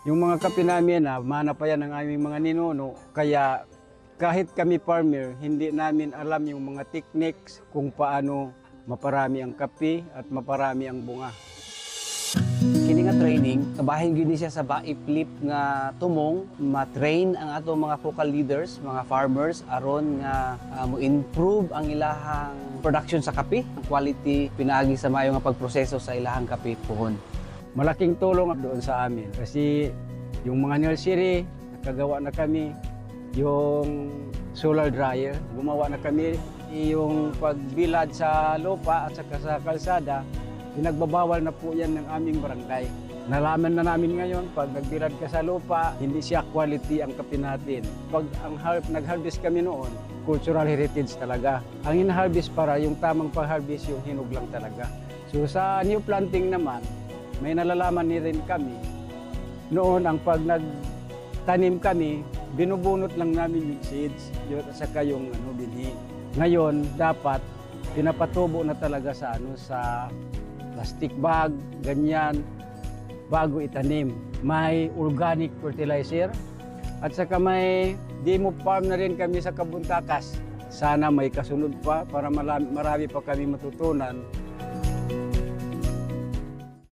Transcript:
Yung mga kape namin, mana pa yan ng aming mga ninuno. Kaya kahit kami farmer, hindi namin alam yung mga techniques kung paano maparami ang kape at maparami ang bunga. Kini nga training, kabahin gyud ni siya sa ba-iplip nga tumong ma-train ang ato mga focal leaders, mga farmers aron nga mo-improve ang ilahang production sa kape, ang quality pinaagi sa mayo nga pagproseso sa ilahang kape puhon. Malaking tulong doon sa amin kasi yung mga nursery, nakagawa na kami, yung solar dryer, gumawa na kami, yung pagbilad sa lupa at saka sa kalsada, pinagbabawal na po yan ng aming barangay. Nalaman na namin ngayon, pag nagbilad ka sa lupa, hindi siya quality ang kape natin. Pag nag-harvest kami noon, cultural heritage talaga. Ang in-harvest para yung tamang pag-harvest, yung hinog lang talaga. So sa new planting naman, may nalalaman ni rin kami. Noon, ang pag nagtanim kami, binubunot lang namin yung seeds, yun, at saka yung binhi. Ngayon, dapat pinapatubo na talaga sa plastic bag, ganyan, bago itanim. May organic fertilizer at saka may demo farm na rin kami sa Kabuntakas. Sana may kasunod pa para marami pa kami matutunan